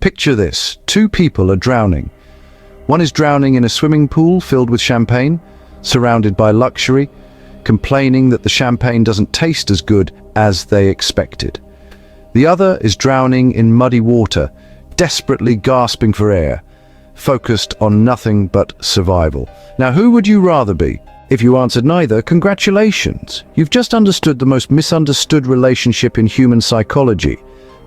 Picture this. Two people are drowning. One is drowning in a swimming pool filled with champagne, surrounded by luxury, complaining that the champagne doesn't taste as good as they expected. The other is drowning in muddy water, desperately gasping for air, focused on nothing but survival. Now, who would you rather be? If you answered neither, congratulations. You've just understood the most misunderstood relationship in human psychology,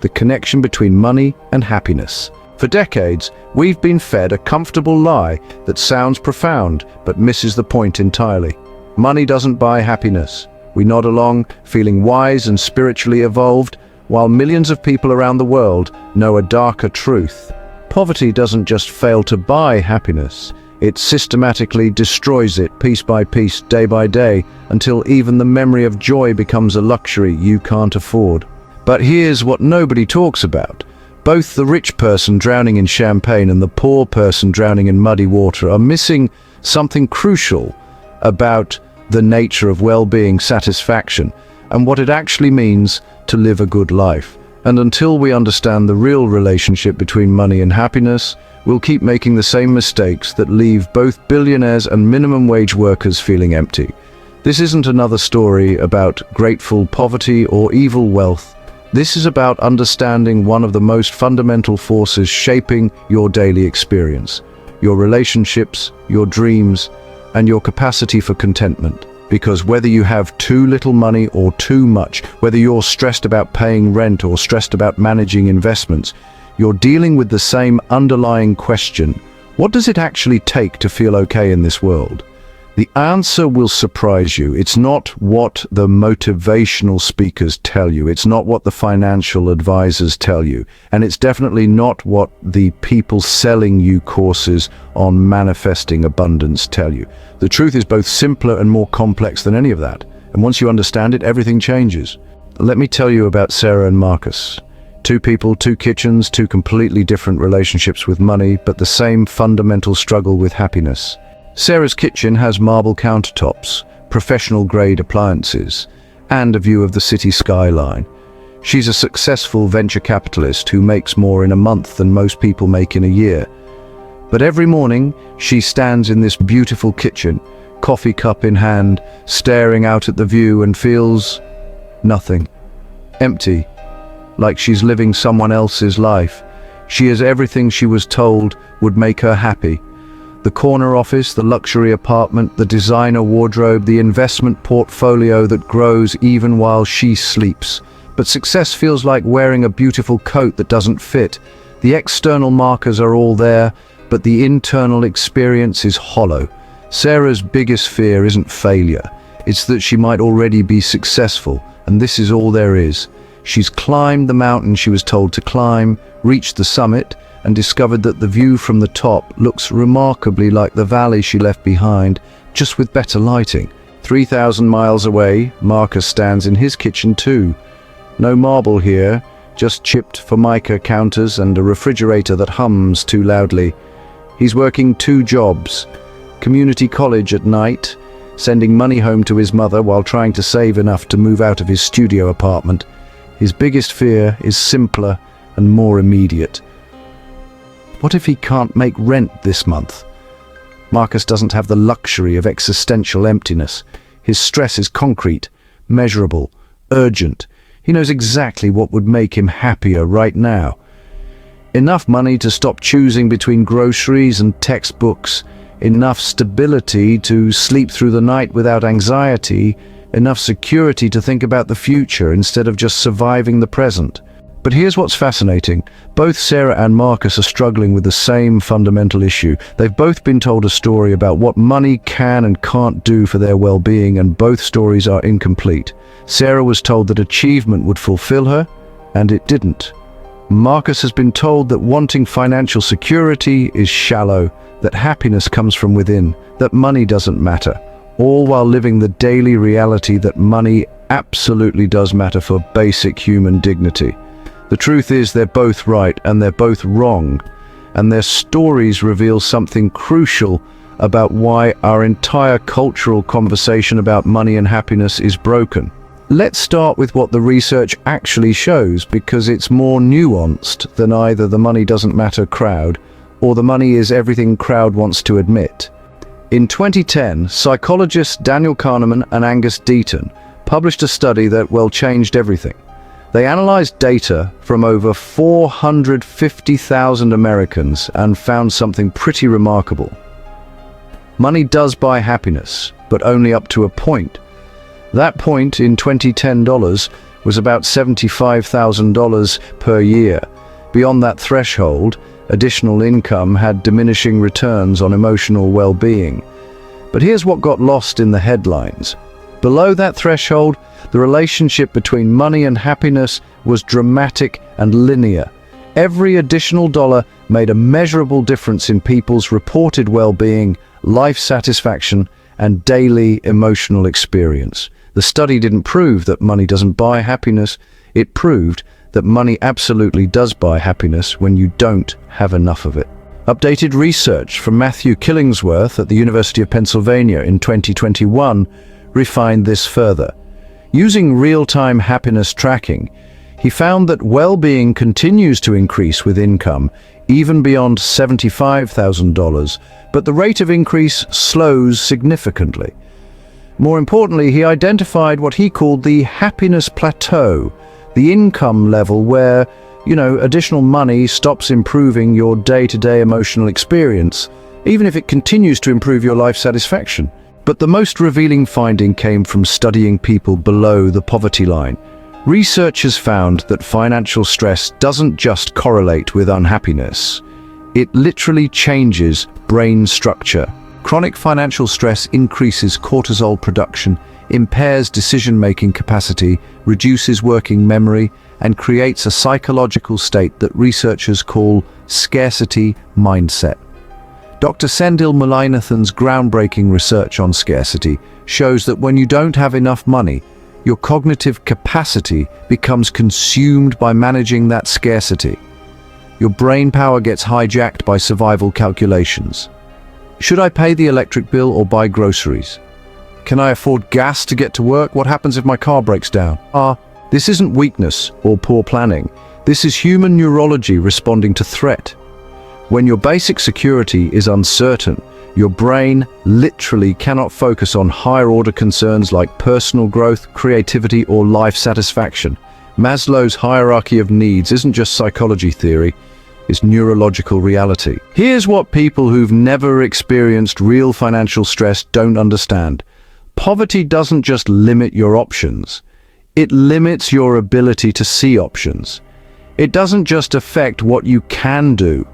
the connection between money and happiness. For decades, we've been fed a comfortable lie that sounds profound but misses the point entirely. Money doesn't buy happiness. We nod along, feeling wise and spiritually evolved, while millions of people around the world know a darker truth. Poverty doesn't just fail to buy happiness, it systematically destroys it piece by piece, day by day, until even the memory of joy becomes a luxury you can't afford. But here's what nobody talks about. Both the rich person drowning in champagne and the poor person drowning in muddy water are missing something crucial about the nature of well-being, satisfaction, and what it actually means to live a good life. And until we understand the real relationship between money and happiness, we'll keep making the same mistakes that leave both billionaires and minimum wage workers feeling empty. This isn't another story about grateful poverty or evil wealth. This is about understanding one of the most fundamental forces shaping your daily experience, your relationships, your dreams, and your capacity for contentment. Because whether you have too little money or too much, whether you're stressed about paying rent or stressed about managing investments, you're dealing with the same underlying question: what does it actually take to feel okay in this world? The answer will surprise you. It's not what the motivational speakers tell you. It's not what the financial advisors tell you. And it's definitely not what the people selling you courses on manifesting abundance tell you. The truth is both simpler and more complex than any of that. And once you understand it, everything changes. Let me tell you about Sarah and Marcus. Two people, two kitchens, two completely different relationships with money, but the same fundamental struggle with happiness. Sarah's kitchen has marble countertops, professional-grade appliances, and a view of the city skyline. She's a successful venture capitalist who makes more in a month than most people make in a year. But every morning, she stands in this beautiful kitchen, coffee cup in hand, staring out at the view, and feels nothing. Empty, like she's living someone else's life. She is everything she was told would make her happy. The corner office, the luxury apartment, the designer wardrobe, the investment portfolio that grows even while she sleeps. But success feels like wearing a beautiful coat that doesn't fit. The external markers are all there, but the internal experience is hollow. Sarah's biggest fear isn't failure. It's that she might already be successful, and this is all there is. She's climbed the mountain she was told to climb, reached the summit, and discovered that the view from the top looks remarkably like the valley she left behind, just with better lighting. 3,000 miles away, Marcus stands in his kitchen too. No marble here, just chipped formica counters and a refrigerator that hums too loudly. He's working two jobs: community college at night, sending money home to his mother while trying to save enough to move out of his studio apartment. His biggest fear is simpler and more immediate. What if he can't make rent this month? Marcus doesn't have the luxury of existential emptiness. His stress is concrete, measurable, urgent. He knows exactly what would make him happier right now. Enough money to stop choosing between groceries and textbooks, enough stability to sleep through the night without anxiety, enough security to think about the future instead of just surviving the present. But here's what's fascinating. Both Sarah and Marcus are struggling with the same fundamental issue. They've both been told a story about what money can and can't do for their well-being, and both stories are incomplete. Sarah was told that achievement would fulfill her, and it didn't. Marcus has been told that wanting financial security is shallow, that happiness comes from within, that money doesn't matter, all while living the daily reality that money absolutely does matter for basic human dignity. The truth is they're both right and they're both wrong, and their stories reveal something crucial about why our entire cultural conversation about money and happiness is broken. Let's start with what the research actually shows, because it's more nuanced than either the money doesn't matter crowd or the money is everything crowd wants to admit. In 2010, psychologists Daniel Kahneman and Angus Deaton published a study that, well, changed everything. They analyzed data from over 450,000 Americans and found something pretty remarkable. Money does buy happiness, but only up to a point. That point in 2010 dollars was about $75,000 per year. Beyond that threshold, additional income had diminishing returns on emotional well-being. But here's what got lost in the headlines. Below that threshold, the relationship between money and happiness was dramatic and linear. Every additional dollar made a measurable difference in people's reported well-being, life satisfaction, and daily emotional experience. The study didn't prove that money doesn't buy happiness. It proved that money absolutely does buy happiness when you don't have enough of it. Updated research from Matthew Killingsworth at the University of Pennsylvania in 2021 refined this further. Using real-time happiness tracking, he found that well-being continues to increase with income, even beyond $75,000, but the rate of increase slows significantly. More importantly, he identified what he called the happiness plateau, the income level where, additional money stops improving your day-to-day emotional experience, even if it continues to improve your life satisfaction. But the most revealing finding came from studying people below the poverty line. Researchers found that financial stress doesn't just correlate with unhappiness. It literally changes brain structure. Chronic financial stress increases cortisol production, impairs decision-making capacity, reduces working memory, and creates a psychological state that researchers call scarcity mindset. Dr. Sendil Mullainathan's groundbreaking research on scarcity shows that when you don't have enough money, your cognitive capacity becomes consumed by managing that scarcity. Your brain power gets hijacked by survival calculations. Should I pay the electric bill or buy groceries? Can I afford gas to get to work? What happens if my car breaks down? This isn't weakness or poor planning. This is human neurology responding to threat. When your basic security is uncertain, your brain literally cannot focus on higher-order concerns like personal growth, creativity, or life satisfaction. Maslow's hierarchy of needs isn't just psychology theory, it's neurological reality. Here's what people who've never experienced real financial stress don't understand. Poverty doesn't just limit your options, it limits your ability to see options. It doesn't just affect what you can do,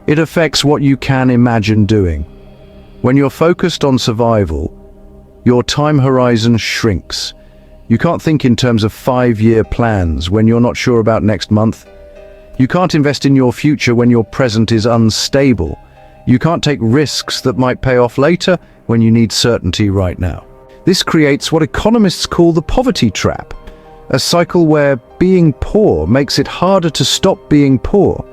it affects what you can imagine doing. When you're focused on survival, your time horizon shrinks. You can't think in terms of 5-year plans when you're not sure about next month. You can't invest in your future when your present is unstable. You can't take risks that might pay off later when you need certainty right now. This creates what economists call the poverty trap, a cycle where being poor makes it harder to stop being poor.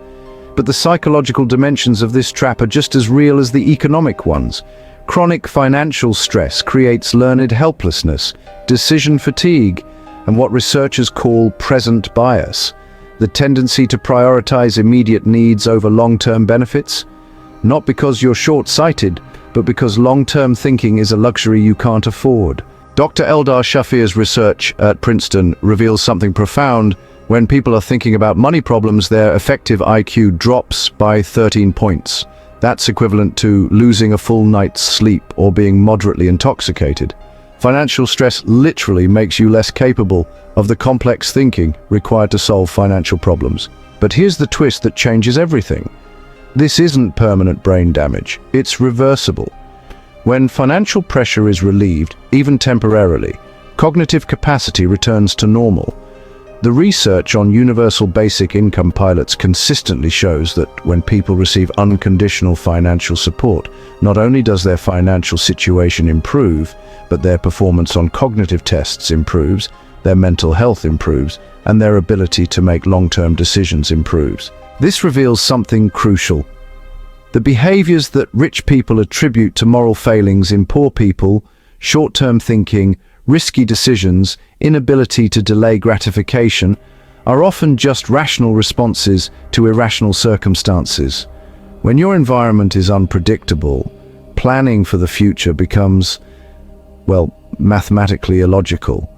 But the psychological dimensions of this trap are just as real as the economic ones. Chronic financial stress creates learned helplessness, decision fatigue, and what researchers call present bias, the tendency to prioritize immediate needs over long-term benefits, not because you're short-sighted, but because long-term thinking is a luxury you can't afford. Dr. Eldar Shafir's research at Princeton reveals something profound. When people are thinking about money problems, their effective IQ drops by 13 points. That's equivalent to losing a full night's sleep or being moderately intoxicated. Financial stress literally makes you less capable of the complex thinking required to solve financial problems. But here's the twist that changes everything. This isn't permanent brain damage, it's reversible. When financial pressure is relieved, even temporarily, cognitive capacity returns to normal. The research on universal basic income pilots consistently shows that when people receive unconditional financial support, not only does their financial situation improve, but their performance on cognitive tests improves, their mental health improves, and their ability to make long-term decisions improves. This reveals something crucial. The behaviors that rich people attribute to moral failings in poor people, short-term thinking, risky decisions, inability to delay gratification, are often just rational responses to irrational circumstances. When your environment is unpredictable, planning for the future becomes, well, mathematically illogical.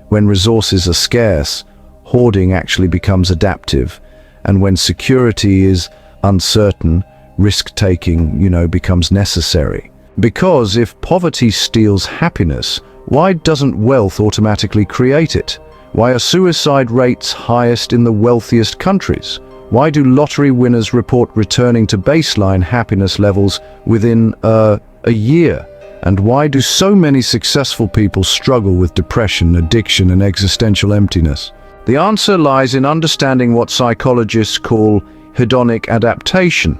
When resources are scarce, hoarding actually becomes adaptive. And when security is uncertain, risk-taking, becomes necessary. Because if poverty steals happiness, why doesn't wealth automatically create it? Why are suicide rates highest in the wealthiest countries? Why do lottery winners report returning to baseline happiness levels within a year? And why do so many successful people struggle with depression, addiction, and existential emptiness? The answer lies in understanding what psychologists call hedonic adaptation.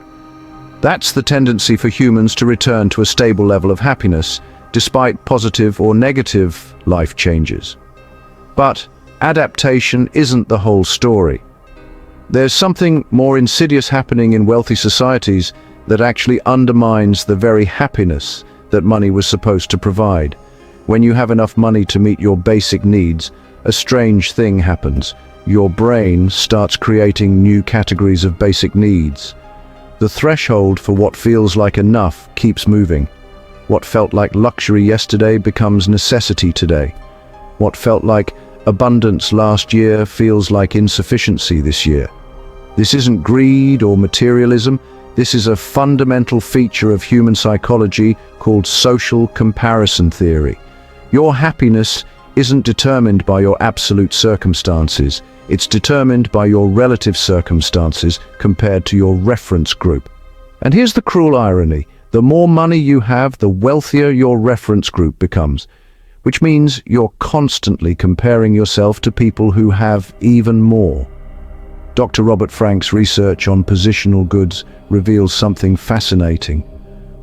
That's the tendency for humans to return to a stable level of happiness, despite positive or negative life changes. But adaptation isn't the whole story. There's something more insidious happening in wealthy societies that actually undermines the very happiness that money was supposed to provide. When you have enough money to meet your basic needs, a strange thing happens. Your brain starts creating new categories of basic needs. The threshold for what feels like enough keeps moving. What felt like luxury yesterday becomes necessity today. What felt like abundance last year feels like insufficiency this year. This isn't greed or materialism. This is a fundamental feature of human psychology called social comparison theory. Your happiness isn't determined by your absolute circumstances. It's determined by your relative circumstances compared to your reference group. And here's the cruel irony. The more money you have, the wealthier your reference group becomes, which means you're constantly comparing yourself to people who have even more. Dr. Robert Frank's research on positional goods reveals something fascinating.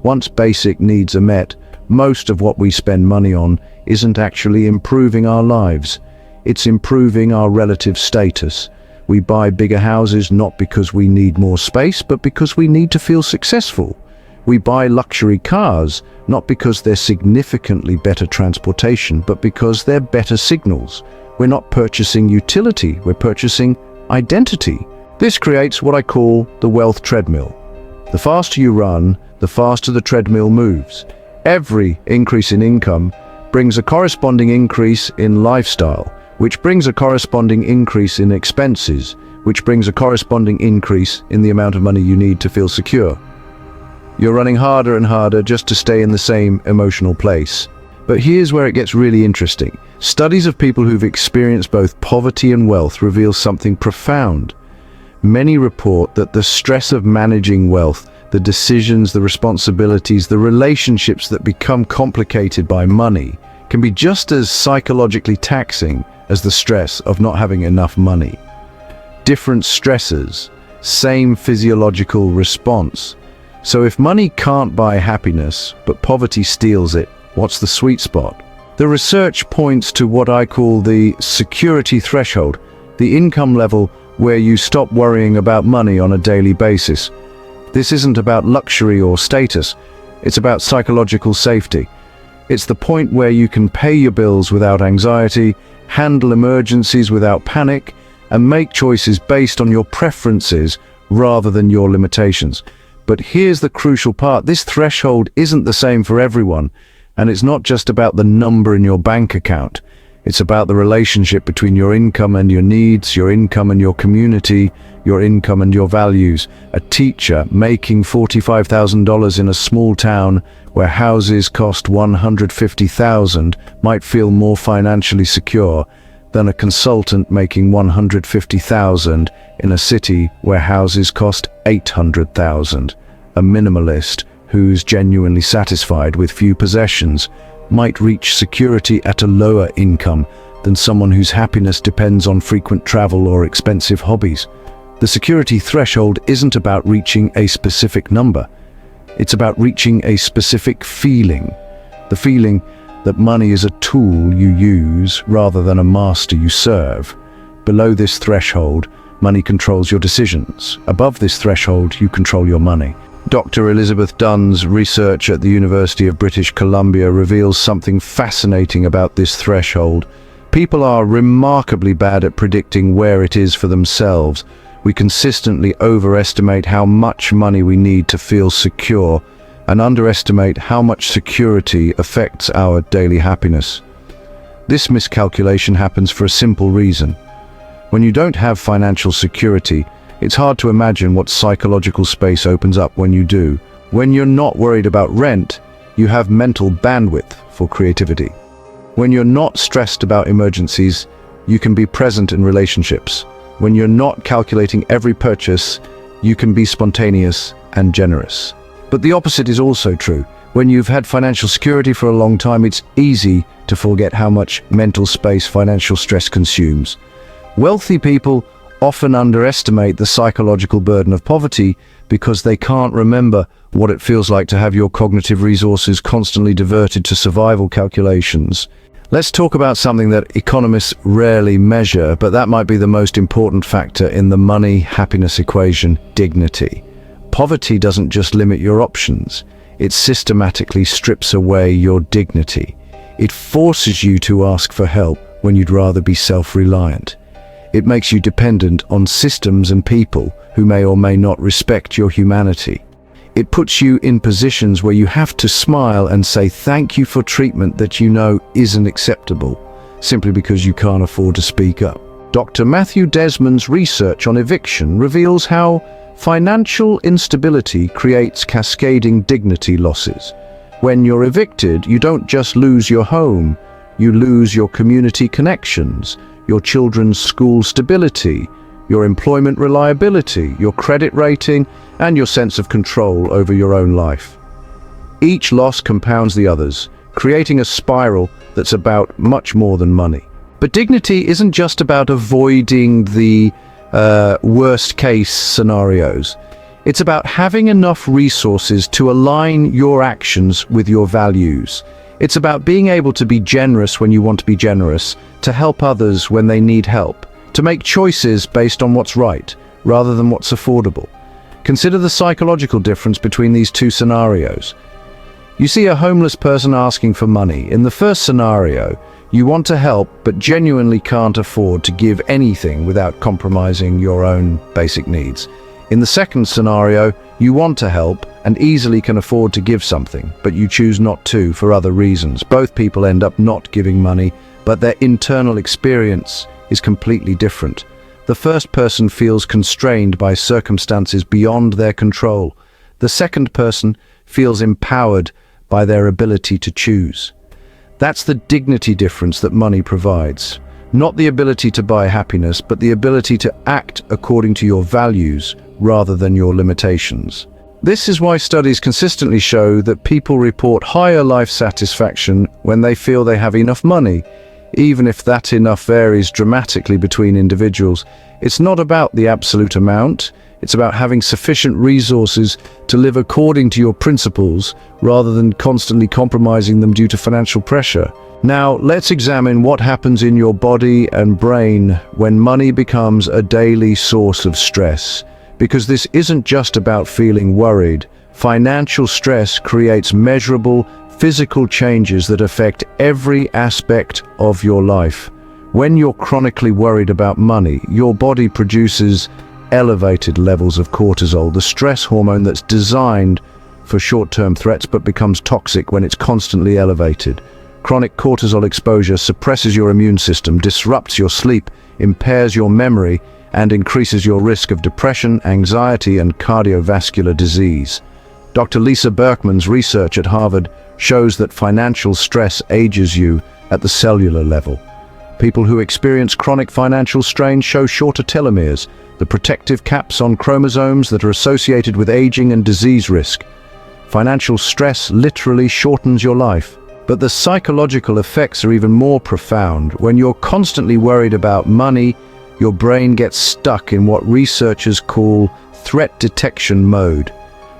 Once basic needs are met, most of what we spend money on isn't actually improving our lives. It's improving our relative status. We buy bigger houses not because we need more space, but because we need to feel successful. We buy luxury cars not because they're significantly better transportation, but because they're better signals. We're not purchasing utility, we're purchasing identity. This creates what I call the wealth treadmill. The faster you run, the faster the treadmill moves. Every increase in income brings a corresponding increase in lifestyle, which brings a corresponding increase in expenses, which brings a corresponding increase in the amount of money you need to feel secure. You're running harder and harder just to stay in the same emotional place. But here's where it gets really interesting. Studies of people who've experienced both poverty and wealth reveal something profound. Many report that the stress of managing wealth, the decisions, the responsibilities, the relationships that become complicated by money, can be just as psychologically taxing as the stress of not having enough money. Different stresses, same physiological response. So if money can't buy happiness, but poverty steals it, what's the sweet spot? The research points to what I call the security threshold, the income level where you stop worrying about money on a daily basis. This isn't about luxury or status, it's about psychological safety. It's the point where you can pay your bills without anxiety, handle emergencies without panic, and make choices based on your preferences rather than your limitations. But here's the crucial part. This threshold isn't the same for everyone, and it's not just about the number in your bank account. It's about the relationship between your income and your needs, your income and your community, your income and your values. A teacher making $45,000 in a small town where houses cost $150,000 might feel more financially secure than a consultant making $150,000 in a city where houses cost $800,000. A minimalist who's genuinely satisfied with few possessions might reach security at a lower income than someone whose happiness depends on frequent travel or expensive hobbies. The security threshold isn't about reaching a specific number. It's about reaching a specific feeling. The feeling that money is a tool you use rather than a master you serve. Below this threshold, money controls your decisions. Above this threshold, you control your money. Dr. Elizabeth Dunn's research at the University of British Columbia reveals something fascinating about this threshold. People are remarkably bad at predicting where it is for themselves. We consistently overestimate how much money we need to feel secure and underestimate how much security affects our daily happiness. This miscalculation happens for a simple reason. When you don't have financial security, it's hard to imagine what psychological space opens up when you do. When you're not worried about rent, you have mental bandwidth for creativity. When you're not stressed about emergencies, you can be present in relationships. When you're not calculating every purchase, you can be spontaneous and generous. But the opposite is also true. When you've had financial security for a long time, it's easy to forget how much mental space financial stress consumes. Wealthy people often underestimate the psychological burden of poverty because they can't remember what it feels like to have your cognitive resources constantly diverted to survival calculations. Let's talk about something that economists rarely measure, but that might be the most important factor in the money-happiness equation: dignity. Poverty doesn't just limit your options, it systematically strips away your dignity. It forces you to ask for help when you'd rather be self-reliant. It makes you dependent on systems and people who may or may not respect your humanity. It puts you in positions where you have to smile and say thank you for treatment that you know isn't acceptable, simply because you can't afford to speak up. Dr. Matthew Desmond's research on eviction reveals how financial instability creates cascading dignity losses. When you're evicted, you don't just lose your home, you lose your community connections, your children's school stability, your employment reliability, your credit rating, and your sense of control over your own life. Each loss compounds the others, creating a spiral that's about much more than money. But dignity isn't just about avoiding the worst-case scenarios. It's about having enough resources to align your actions with your values. It's about being able to be generous when you want to be generous, to help others when they need help, to make choices based on what's right, rather than what's affordable. Consider the psychological difference between these two scenarios. You see a homeless person asking for money. In the first scenario, you want to help but genuinely can't afford to give anything without compromising your own basic needs. In the second scenario, you want to help and easily can afford to give something, but you choose not to for other reasons. Both people end up not giving money, but their internal experience is completely different. The first person feels constrained by circumstances beyond their control. The second person feels empowered by their ability to choose. That's the dignity difference that money provides. Not the ability to buy happiness, but the ability to act according to your values rather than your limitations. This is why studies consistently show that people report higher life satisfaction when they feel they have enough money, even if that enough varies dramatically between individuals. It's not about the absolute amount, it's about having sufficient resources to live according to your principles rather than constantly compromising them due to financial pressure. Now, let's examine what happens in your body and brain when money becomes a daily source of stress. Because this isn't just about feeling worried. Financial stress creates measurable physical changes that affect every aspect of your life. When you're chronically worried about money, your body produces elevated levels of cortisol, the stress hormone that's designed for short-term threats but becomes toxic when it's constantly elevated. Chronic cortisol exposure suppresses your immune system, disrupts your sleep, impairs your memory, and increases your risk of depression, anxiety, and cardiovascular disease. Dr. Lisa Berkman's research at Harvard shows that financial stress ages you at the cellular level. People who experience chronic financial strain show shorter telomeres, the protective caps on chromosomes that are associated with aging and disease risk. Financial stress literally shortens your life. But the psychological effects are even more profound. When you're constantly worried about money, your brain gets stuck in what researchers call threat detection mode.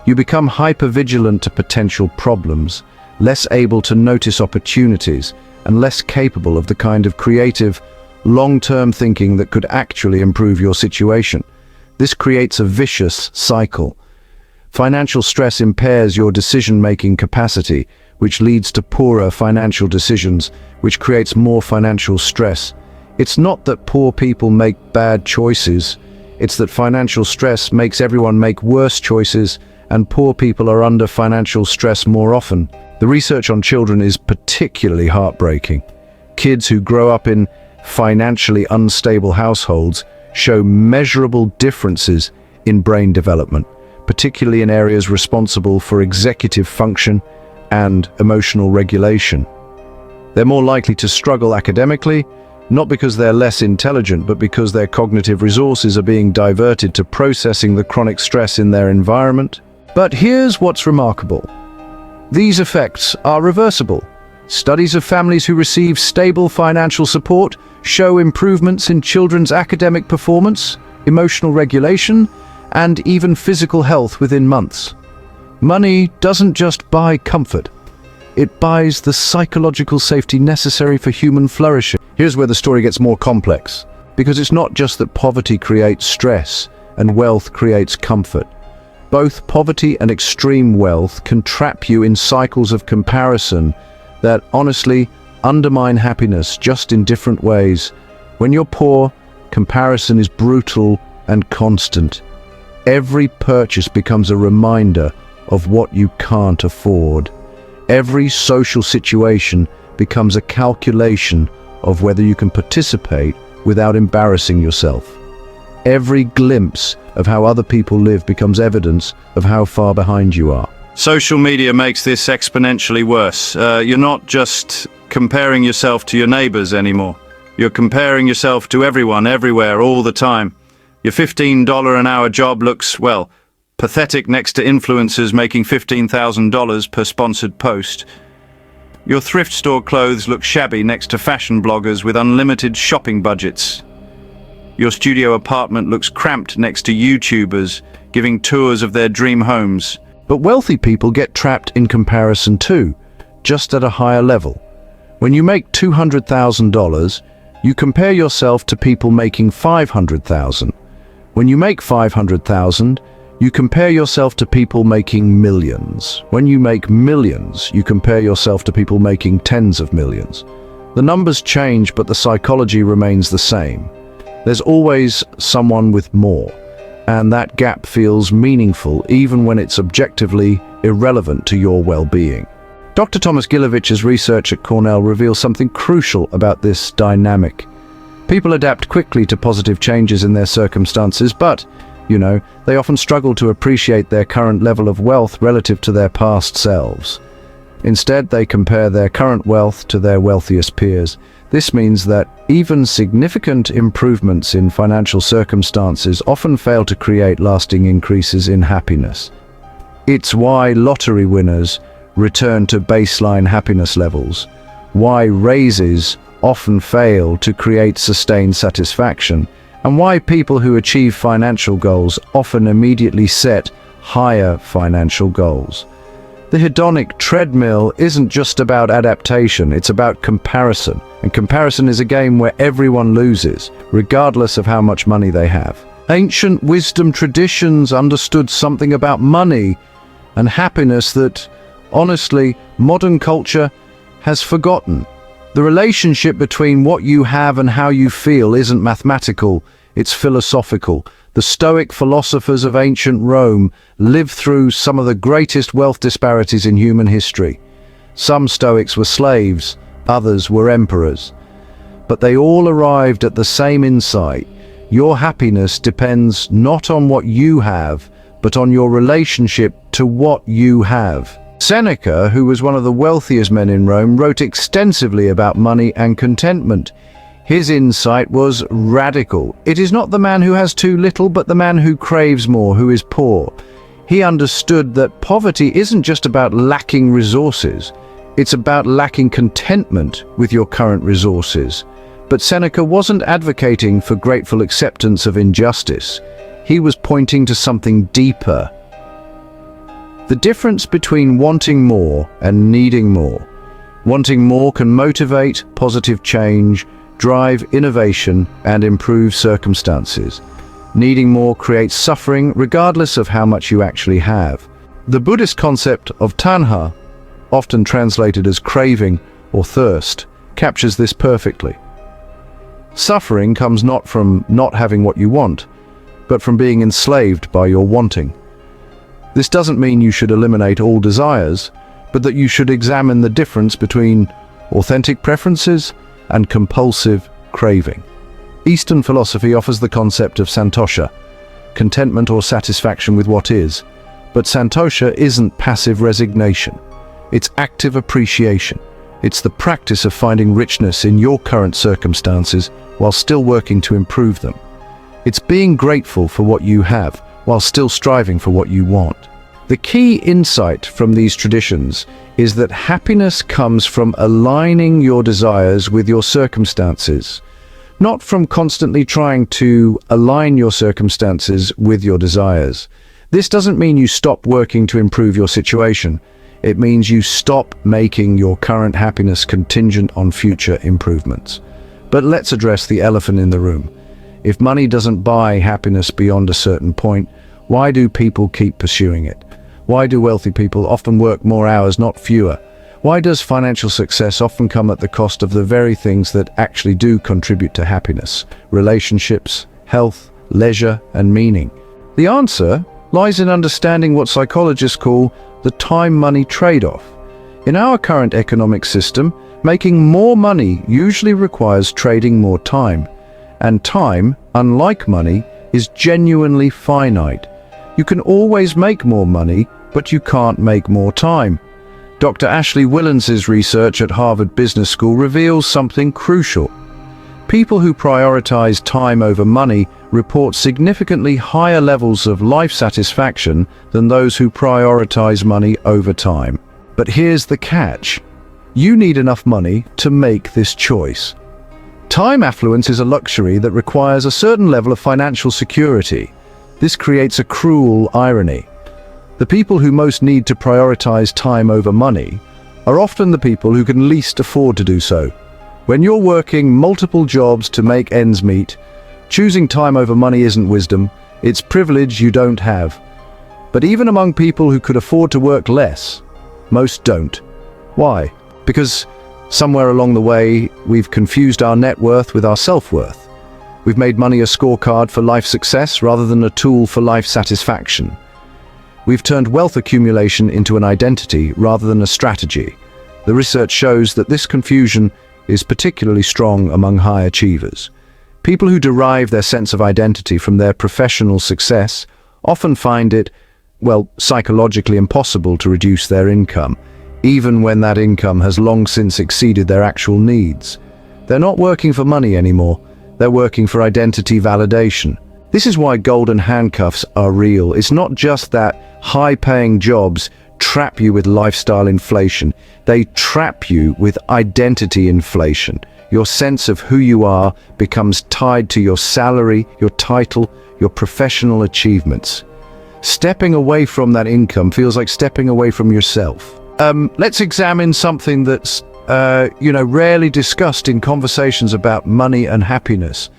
You become hypervigilant to potential problems, less able to notice opportunities, and less capable of the kind of creative, long-term thinking that could actually improve your situation. This creates a vicious cycle. Financial stress impairs your decision-making capacity, which leads to poorer financial decisions, which creates more financial stress. It's not that poor people make bad choices, it's that financial stress makes everyone make worse choices, and poor people are under financial stress more often. The research on children is particularly heartbreaking. Kids who grow up in financially unstable households show measurable differences in brain development, particularly in areas responsible for executive function and emotional regulation. They're more likely to struggle academically, not because they're less intelligent, but because their cognitive resources are being diverted to processing the chronic stress in their environment. But here's what's remarkable. These effects are reversible. Studies of families who receive stable financial support show improvements in children's academic performance, emotional regulation, and even physical health within months. Money doesn't just buy comfort. It buys the psychological safety necessary for human flourishing. Here's where the story gets more complex, because it's not just that poverty creates stress and wealth creates comfort. Both poverty and extreme wealth can trap you in cycles of comparison that honestly undermine happiness, just in different ways. When you're poor, comparison is brutal and constant. Every purchase becomes a reminder of what you can't afford. Every social situation becomes a calculation of whether you can participate without embarrassing yourself. Every glimpse of how other people live becomes evidence of how far behind you are. Social media makes this exponentially worse. You're not just comparing yourself to your neighbors anymore. You're comparing yourself to everyone, everywhere, all the time. Your $15 an hour job looks, well, pathetic next to influencers making $15,000 per sponsored post. Your thrift store clothes look shabby next to fashion bloggers with unlimited shopping budgets. Your studio apartment looks cramped next to YouTubers giving tours of their dream homes. But wealthy people get trapped in comparison too, just at a higher level. When you make $200,000, you compare yourself to people making $500,000. When you make $500,000, you compare yourself to people making millions. When you make millions, you compare yourself to people making tens of millions. The numbers change, but the psychology remains the same. There's always someone with more, and that gap feels meaningful even when it's objectively irrelevant to your well-being. Dr. Thomas Gilovich's research at Cornell reveals something crucial about this dynamic. People adapt quickly to positive changes in their circumstances, but, they often struggle to appreciate their current level of wealth relative to their past selves. Instead, they compare their current wealth to their wealthiest peers. This means that even significant improvements in financial circumstances often fail to create lasting increases in happiness. It's why lottery winners return to baseline happiness levels, why raises often fail to create sustained satisfaction, and why people who achieve financial goals often immediately set higher financial goals. The hedonic treadmill isn't just about adaptation, it's about comparison. And comparison is a game where everyone loses, regardless of how much money they have. Ancient wisdom traditions understood something about money and happiness that, honestly, modern culture has forgotten. The relationship between what you have and how you feel isn't mathematical, it's philosophical. The Stoic philosophers of ancient Rome lived through some of the greatest wealth disparities in human history. Some Stoics were slaves, others were emperors. But they all arrived at the same insight. Your happiness depends not on what you have, but on your relationship to what you have. Seneca, who was one of the wealthiest men in Rome, wrote extensively about money and contentment. His insight was radical. It is not the man who has too little, but the man who craves more, who is poor. He understood that poverty isn't just about lacking resources. It's about lacking contentment with your current resources. But Seneca wasn't advocating for grateful acceptance of injustice. He was pointing to something deeper. The difference between wanting more and needing more. Wanting more can motivate positive change, drive innovation, and improve circumstances. Needing more creates suffering regardless of how much you actually have. The Buddhist concept of tanha, often translated as craving or thirst, captures this perfectly. Suffering comes not from not having what you want, but from being enslaved by your wanting. This doesn't mean you should eliminate all desires, but that you should examine the difference between authentic preferences and compulsive craving. Eastern philosophy offers the concept of santosha, contentment or satisfaction with what is. But santosha isn't passive resignation. It's active appreciation. It's the practice of finding richness in your current circumstances while still working to improve them. It's being grateful for what you have while still striving for what you want. The key insight from these traditions is that happiness comes from aligning your desires with your circumstances, not from constantly trying to align your circumstances with your desires. This doesn't mean you stop working to improve your situation. It means you stop making your current happiness contingent on future improvements. But let's address the elephant in the room. If money doesn't buy happiness beyond a certain point, why do people keep pursuing it? Why do wealthy people often work more hours, not fewer? Why does financial success often come at the cost of the very things that actually do contribute to happiness? Relationships, health, leisure, and meaning. The answer lies in understanding what psychologists call the time-money trade-off. In our current economic system, making more money usually requires trading more time. And time, unlike money, is genuinely finite. You can always make more money, but you can't make more time. Dr. Ashley Williams' research at Harvard Business School reveals something crucial. People who prioritize time over money report significantly higher levels of life satisfaction than those who prioritize money over time. But here's the catch. You need enough money to make this choice. Time affluence is a luxury that requires a certain level of financial security. This creates a cruel irony. The people who most need to prioritize time over money are often the people who can least afford to do so. When you're working multiple jobs to make ends meet, choosing time over money isn't wisdom, it's privilege you don't have. But even among people who could afford to work less, most don't. Why? Because somewhere along the way, we've confused our net worth with our self-worth. We've made money a scorecard for life success rather than a tool for life satisfaction. We've turned wealth accumulation into an identity rather than a strategy. The research shows that this confusion is particularly strong among high achievers. People who derive their sense of identity from their professional success often find it, psychologically impossible to reduce their income, even when that income has long since exceeded their actual needs. They're not working for money anymore, they're working for identity validation. This is why golden handcuffs are real. It's not just that high-paying jobs trap you with lifestyle inflation. They trap you with identity inflation. Your sense of who you are becomes tied to your salary, your title, your professional achievements. Stepping away from that income feels like stepping away from yourself. Let's examine something that's rarely discussed in conversations about money and happiness.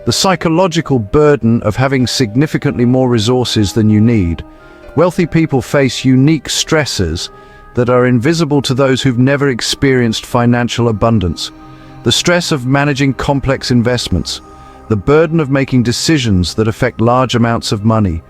The psychological burden of having significantly more resources than you need. Wealthy people face unique stressors that are invisible to those who've never experienced financial abundance. The stress of managing complex investments, the burden of making decisions that affect large amounts of money,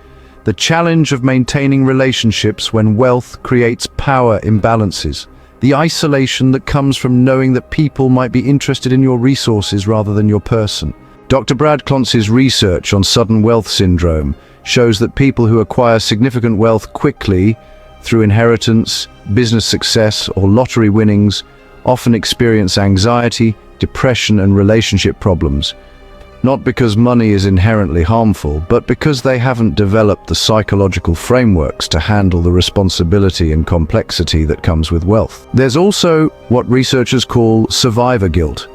the challenge of maintaining relationships when wealth creates power imbalances, the isolation that comes from knowing that people might be interested in your resources rather than your person. Dr. Brad Clontze's research on sudden wealth syndrome shows that people who acquire significant wealth quickly through inheritance, business success, or lottery winnings often experience anxiety, depression, and relationship problems. Not because money is inherently harmful, but because they haven't developed the psychological frameworks to handle the responsibility and complexity that comes with wealth. There's also what researchers call survivor guilt.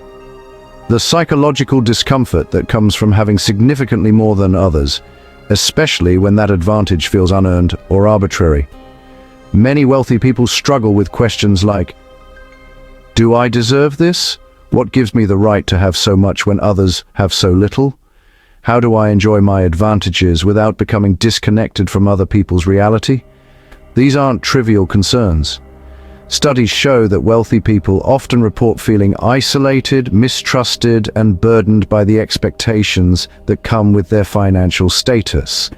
The psychological discomfort that comes from having significantly more than others, especially when that advantage feels unearned or arbitrary. Many wealthy people struggle with questions like, do I deserve this? What gives me the right to have so much when others have so little? How do I enjoy my advantages without becoming disconnected from other people's reality? These aren't trivial concerns. Studies show that wealthy people often report feeling isolated, mistrusted, and burdened by the expectations that come with their financial status.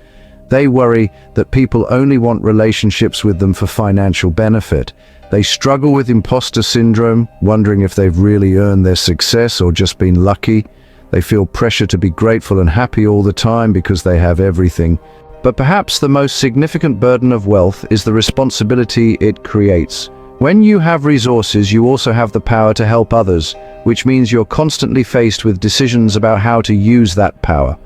They worry that people only want relationships with them for financial benefit. They struggle with imposter syndrome, wondering if they've really earned their success or just been lucky. They feel pressure to be grateful and happy all the time because they have everything. But perhaps the most significant burden of wealth is the responsibility it creates. When you have resources, you also have the power to help others, which means you're constantly faced with decisions about how to use that power.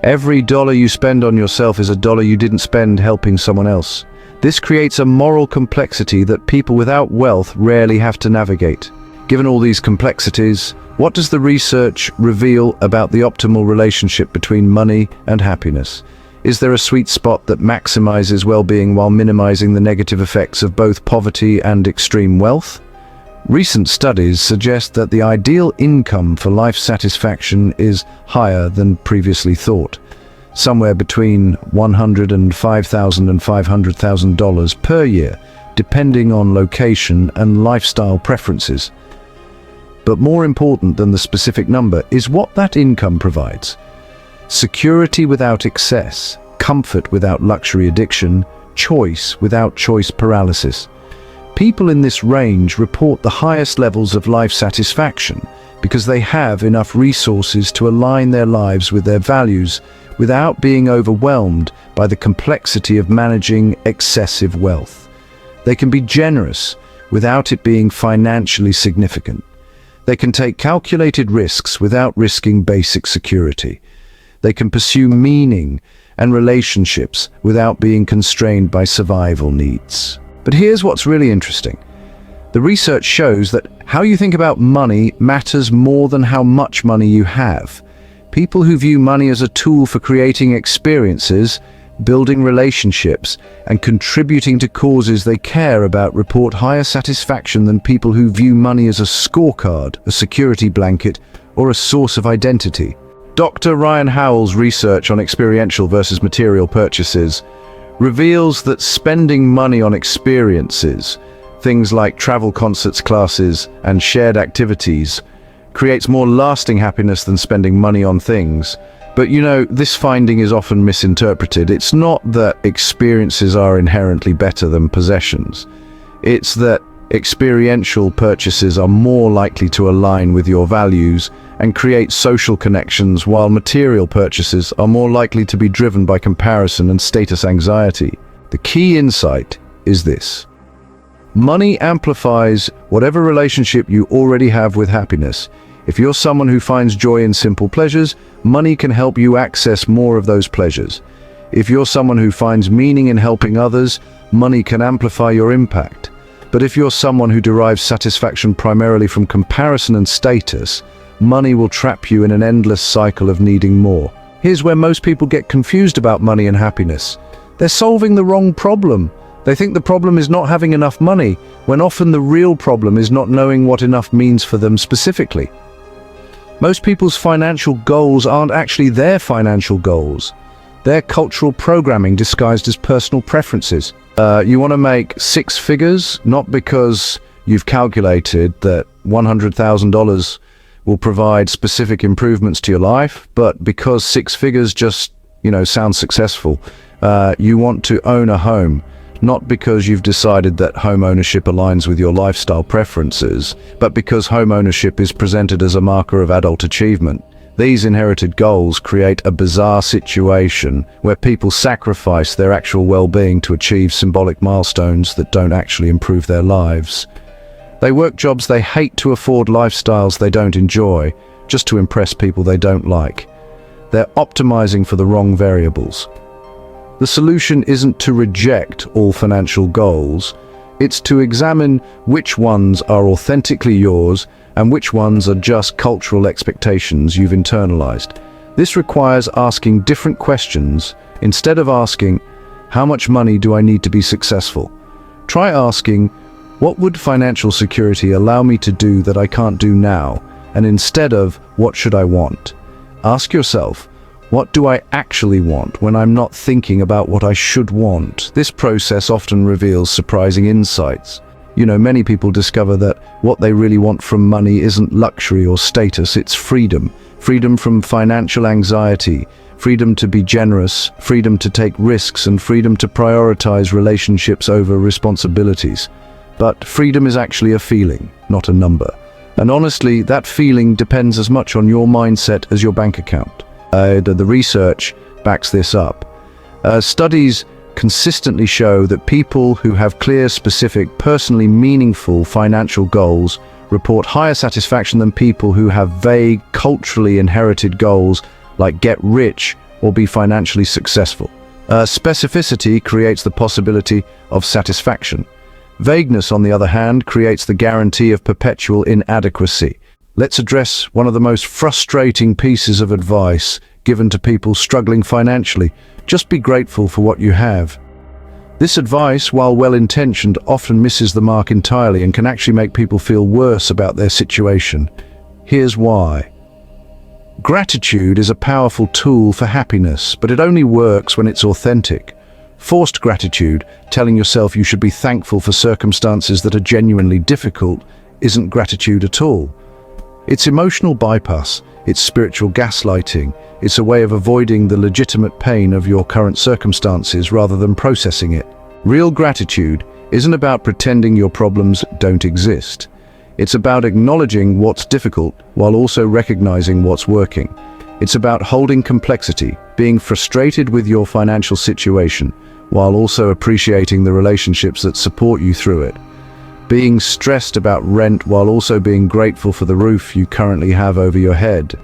Every dollar you spend on yourself is a dollar you didn't spend helping someone else. This creates a moral complexity that people without wealth rarely have to navigate. Given all these complexities, what does the research reveal about the optimal relationship between money and happiness? Is there a sweet spot that maximizes well-being while minimizing the negative effects of both poverty and extreme wealth? Recent studies suggest that the ideal income for life satisfaction is higher than previously thought, somewhere between $105,000 and $500,000 per year, depending on location and lifestyle preferences. But more important than the specific number is what that income provides. Security without excess, comfort without luxury addiction, choice without choice paralysis. People in this range report the highest levels of life satisfaction because they have enough resources to align their lives with their values without being overwhelmed by the complexity of managing excessive wealth. They can be generous without it being financially significant. They can take calculated risks without risking basic security. They can pursue meaning and relationships without being constrained by survival needs. But here's what's really interesting. The research shows that how you think about money matters more than how much money you have. People who view money as a tool for creating experiences, building relationships, and contributing to causes they care about report higher satisfaction than people who view money as a scorecard, a security blanket, or a source of identity. Dr. Ryan Howell's research on experiential versus material purchases reveals that spending money on experiences, things like travel, concerts, classes, and shared activities, creates more lasting happiness than spending money on things. But this finding is often misinterpreted. It's not that experiences are inherently better than possessions. It's that experiential purchases are more likely to align with your values and create social connections, while material purchases are more likely to be driven by comparison and status anxiety. The key insight is this: money amplifies whatever relationship you already have with happiness. If you're someone who finds joy in simple pleasures, money can help you access more of those pleasures. If you're someone who finds meaning in helping others, money can amplify your impact. But if you're someone who derives satisfaction primarily from comparison and status, money will trap you in an endless cycle of needing more. Here's where most people get confused about money and happiness. They're solving the wrong problem. They think the problem is not having enough money, when often the real problem is not knowing what enough means for them specifically. Most people's financial goals aren't actually their financial goals. They're cultural programming disguised as personal preferences. You want to make six figures, not because you've calculated that $100,000 will provide specific improvements to your life, but because six figures just, sounds successful. You want to own a home, not because you've decided that home ownership aligns with your lifestyle preferences, but because home ownership is presented as a marker of adult achievement. These inherited goals create a bizarre situation where people sacrifice their actual well-being to achieve symbolic milestones that don't actually improve their lives. They work jobs they hate to afford lifestyles they don't enjoy, just to impress people they don't like. They're optimizing for the wrong variables. The solution isn't to reject all financial goals, it's to examine which ones are authentically yours and which ones are just cultural expectations you've internalized. This requires asking different questions. Instead of asking, how much money do I need to be successful? Try asking, what would financial security allow me to do that I can't do now? And instead of, what should I want? Ask yourself, What do I actually want when I'm not thinking about what I should want? This process often reveals surprising insights. Many people discover that what they really want from money isn't luxury or status, it's freedom. Freedom from financial anxiety, freedom to be generous, freedom to take risks, and freedom to prioritize relationships over responsibilities. But freedom is actually a feeling, not a number. And honestly, that feeling depends as much on your mindset as your bank account. The research backs this up. Studies consistently show that people who have clear, specific, personally meaningful financial goals report higher satisfaction than people who have vague, culturally inherited goals like get rich or be financially successful. Specificity creates the possibility of satisfaction. Vagueness, on the other hand, creates the guarantee of perpetual inadequacy. Let's address one of the most frustrating pieces of advice given to people struggling financially. Just be grateful for what you have. This advice, while well-intentioned, often misses the mark entirely and can actually make people feel worse about their situation. Here's why. Gratitude is a powerful tool for happiness, but it only works when it's authentic. Forced gratitude, telling yourself you should be thankful for circumstances that are genuinely difficult, isn't gratitude at all. It's emotional bypass, it's spiritual gaslighting, it's a way of avoiding the legitimate pain of your current circumstances rather than processing it. Real gratitude isn't about pretending your problems don't exist. It's about acknowledging what's difficult while also recognizing what's working. It's about holding complexity, being frustrated with your financial situation, while also appreciating the relationships that support you through it. Being stressed about rent while also being grateful for the roof you currently have over your head.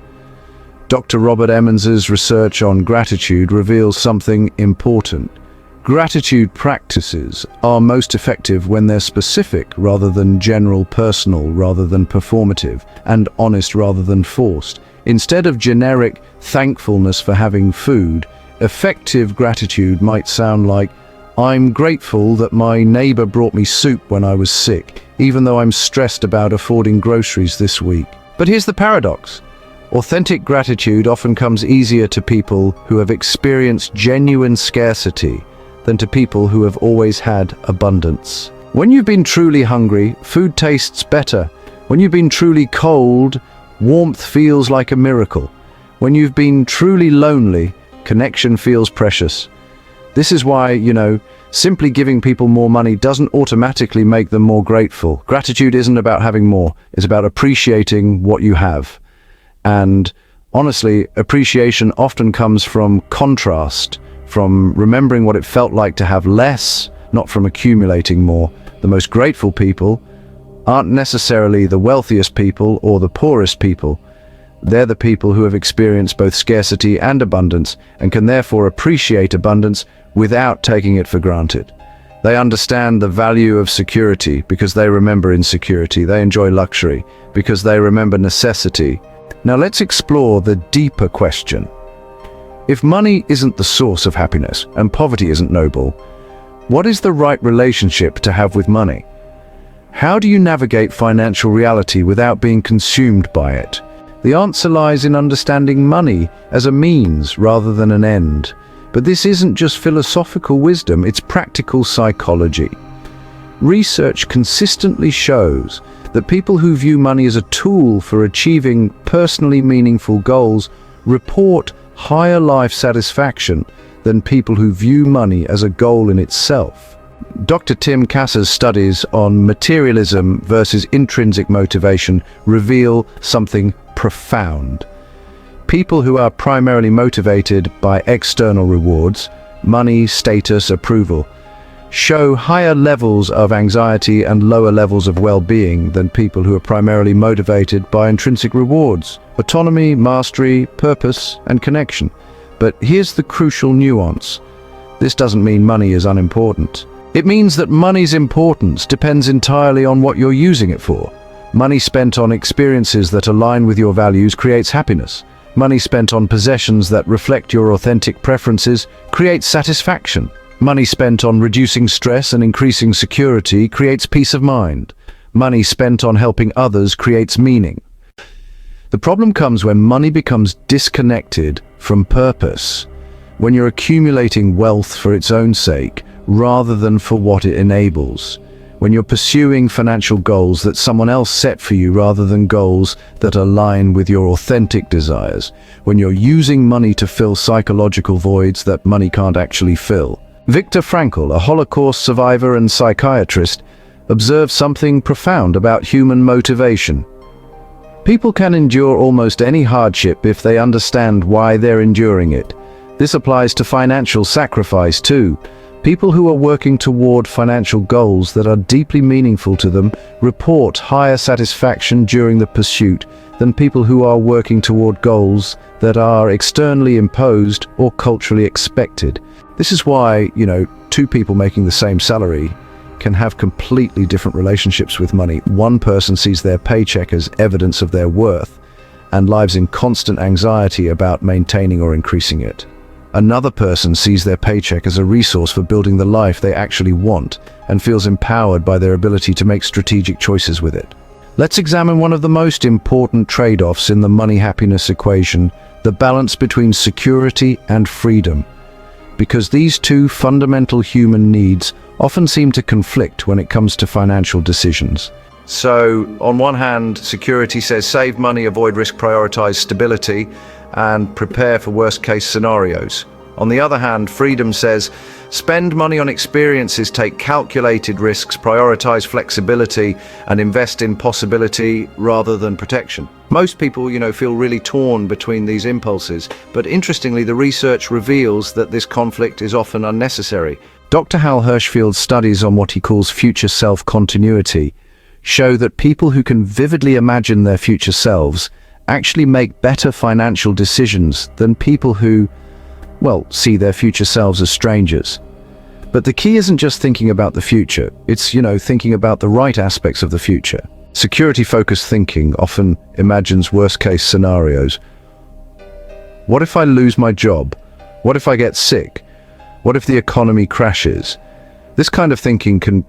Dr. Robert Emmons's research on gratitude reveals something important. Gratitude practices are most effective when they're specific rather than general, personal rather than performative, and honest rather than forced. Instead of generic thankfulness for having food, effective gratitude might sound like, I'm grateful that my neighbor brought me soup when I was sick, even though I'm stressed about affording groceries this week. But here's the paradox. Authentic gratitude often comes easier to people who have experienced genuine scarcity than to people who have always had abundance. When you've been truly hungry, food tastes better. When you've been truly cold, warmth feels like a miracle. When you've been truly lonely, connection feels precious. This is why, simply giving people more money doesn't automatically make them more grateful. Gratitude isn't about having more, it's about appreciating what you have. And honestly, appreciation often comes from contrast, from remembering what it felt like to have less, not from accumulating more. The most grateful people aren't necessarily the wealthiest people or the poorest people. They're the people who have experienced both scarcity and abundance and can therefore appreciate abundance without taking it for granted. They understand the value of security because they remember insecurity. They enjoy luxury because they remember necessity. Now let's explore the deeper question. If money isn't the source of happiness and poverty isn't noble, what is the right relationship to have with money? How do you navigate financial reality without being consumed by it? The answer lies in understanding money as a means rather than an end. But this isn't just philosophical wisdom, it's practical psychology. Research consistently shows that people who view money as a tool for achieving personally meaningful goals report higher life satisfaction than people who view money as a goal in itself. Dr. Tim Kasser's studies on materialism versus intrinsic motivation reveal something profound. People who are primarily motivated by external rewards, money, status, approval, show higher levels of anxiety and lower levels of well-being than people who are primarily motivated by intrinsic rewards, autonomy, mastery, purpose, and connection. But here's the crucial nuance. This doesn't mean money is unimportant. It means that money's importance depends entirely on what you're using it for. Money spent on experiences that align with your values creates happiness. Money spent on possessions that reflect your authentic preferences creates satisfaction. Money spent on reducing stress and increasing security creates peace of mind. Money spent on helping others creates meaning. The problem comes when money becomes disconnected from purpose, when you're accumulating wealth for its own sake rather than for what it enables, when you're pursuing financial goals that someone else set for you rather than goals that align with your authentic desires, when you're using money to fill psychological voids that money can't actually fill. Viktor Frankl, a Holocaust survivor and psychiatrist, observed something profound about human motivation. People can endure almost any hardship if they understand why they're enduring it. This applies to financial sacrifice too. People who are working toward financial goals that are deeply meaningful to them report higher satisfaction during the pursuit than people who are working toward goals that are externally imposed or culturally expected. This is why, two people making the same salary can have completely different relationships with money. One person sees their paycheck as evidence of their worth and lives in constant anxiety about maintaining or increasing it. Another person sees their paycheck as a resource for building the life they actually want and feels empowered by their ability to make strategic choices with it. Let's examine one of the most important trade-offs in the money-happiness equation, the balance between security and freedom. Because these two fundamental human needs often seem to conflict when it comes to financial decisions. So, on one hand, security says save money, avoid risk, prioritize stability, and prepare for worst-case scenarios. On the other hand, freedom says spend money on experiences, take calculated risks, prioritize flexibility, and invest in possibility rather than protection. Most people, feel really torn between these impulses, but interestingly, the research reveals that this conflict is often unnecessary. Dr. Hal Hershfield's studies on what he calls future self-continuity show that people who can vividly imagine their future selves actually make better financial decisions than people who, see their future selves as strangers. But the key isn't just thinking about the future, it's, thinking about the right aspects of the future. Security-focused thinking often imagines worst-case scenarios. What if I lose my job? What if I get sick? What if the economy crashes? This kind of thinking can,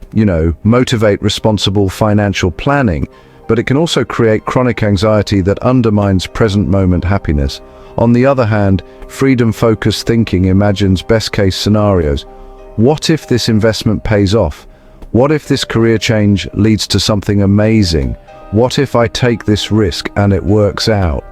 motivate responsible financial planning, but it can also create chronic anxiety that undermines present moment happiness. On the other hand, freedom-focused thinking imagines best-case scenarios. What if this investment pays off? What if this career change leads to something amazing? What if I take this risk and it works out?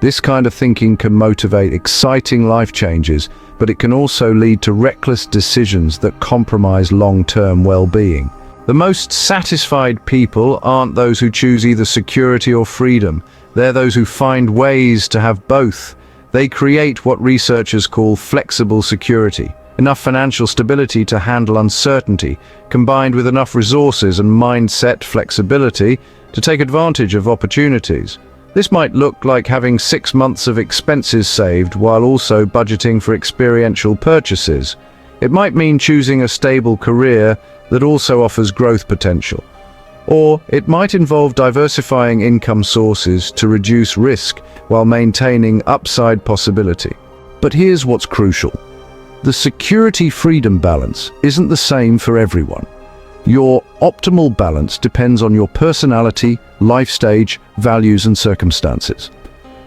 This kind of thinking can motivate exciting life changes, but it can also lead to reckless decisions that compromise long-term well-being. The most satisfied people aren't those who choose either security or freedom. They're those who find ways to have both. They create what researchers call flexible security, enough financial stability to handle uncertainty, combined with enough resources and mindset flexibility to take advantage of opportunities. This might look like having 6 months of expenses saved while also budgeting for experiential purchases. It might mean choosing a stable career that also offers growth potential. Or it might involve diversifying income sources to reduce risk while maintaining upside possibility. But here's what's crucial. The security-freedom balance isn't the same for everyone. Your optimal balance depends on your personality, life stage, values, and circumstances.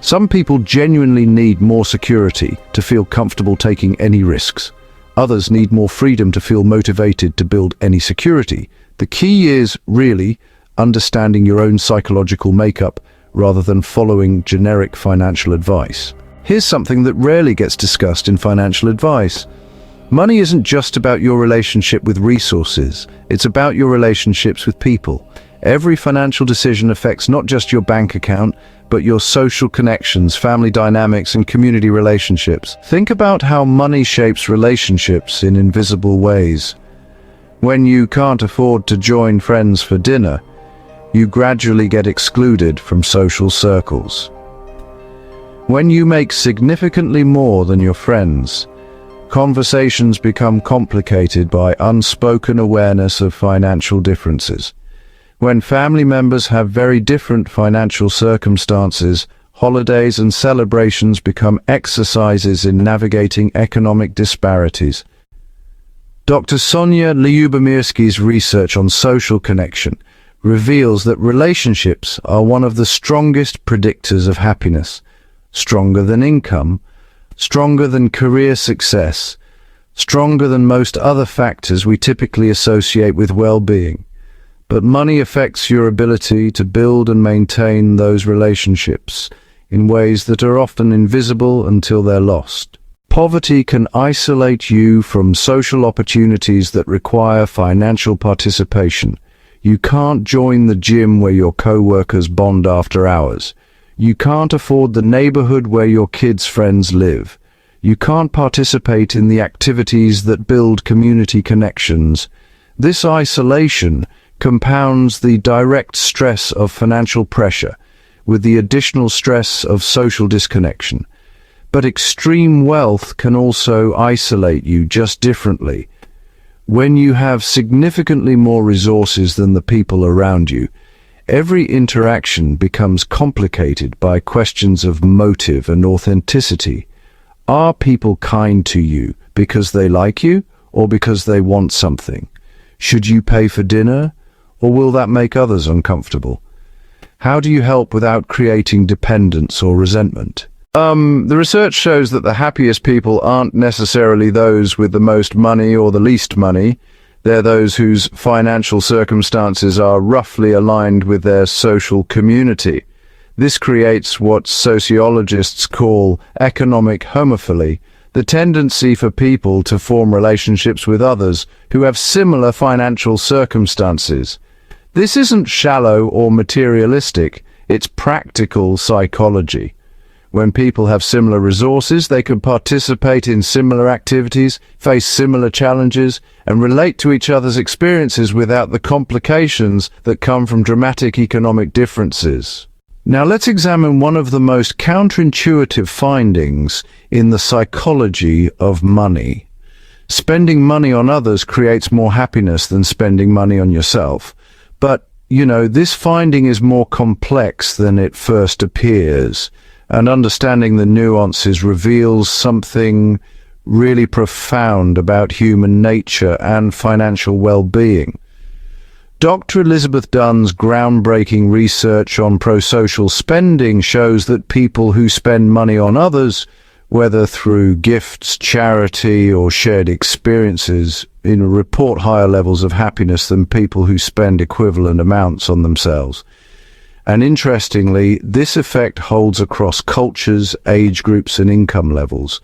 Some people genuinely need more security to feel comfortable taking any risks. Others need more freedom to feel motivated to build any security. The key is really understanding your own psychological makeup rather than following generic financial advice. Here's something that rarely gets discussed in financial advice. Money isn't just about your relationship with resources, it's about your relationships with people. Every financial decision affects not just your bank account, but your social connections, family dynamics, and community relationships. Think about how money shapes relationships in invisible ways. When you can't afford to join friends for dinner, you gradually get excluded from social circles. When you make significantly more than your friends, conversations become complicated by unspoken awareness of financial differences. When family members have very different financial circumstances, holidays and celebrations become exercises in navigating economic disparities. Dr. Sonia Lyubomirsky's research on social connection reveals that relationships are one of the strongest predictors of happiness, stronger than income, stronger than career success, stronger than most other factors we typically associate with well-being. But money affects your ability to build and maintain those relationships in ways that are often invisible until they're lost. Poverty can isolate you from social opportunities that require financial participation. You can't join the gym where your co-workers bond after hours. You can't afford the neighborhood where your kids' friends live. You can't participate in the activities that build community connections. This isolation compounds the direct stress of financial pressure with the additional stress of social disconnection. But extreme wealth can also isolate you just differently. When you have significantly more resources than the people around you, every interaction becomes complicated by questions of motive and authenticity. Are people kind to you because they like you or because they want something? Should you pay for dinner, or will that make others uncomfortable? How do you help without creating dependence or resentment? The research shows that the happiest people aren't necessarily those with the most money or the least money. They're those whose financial circumstances are roughly aligned with their social community. This creates what sociologists call economic homophily, the tendency for people to form relationships with others who have similar financial circumstances. This isn't shallow or materialistic, it's practical psychology. When people have similar resources, they can participate in similar activities, face similar challenges, and relate to each other's experiences without the complications that come from dramatic economic differences. Now let's examine one of the most counterintuitive findings in the psychology of money. Spending money on others creates more happiness than spending money on yourself. But, this finding is more complex than it first appears. And understanding the nuances reveals something really profound about human nature and financial well-being. Dr. Elizabeth Dunn's groundbreaking research on pro-social spending shows that people who spend money on others, whether through gifts, charity, or shared experiences, report higher levels of happiness than people who spend equivalent amounts on themselves. And interestingly, this effect holds across cultures, age groups, and income levels.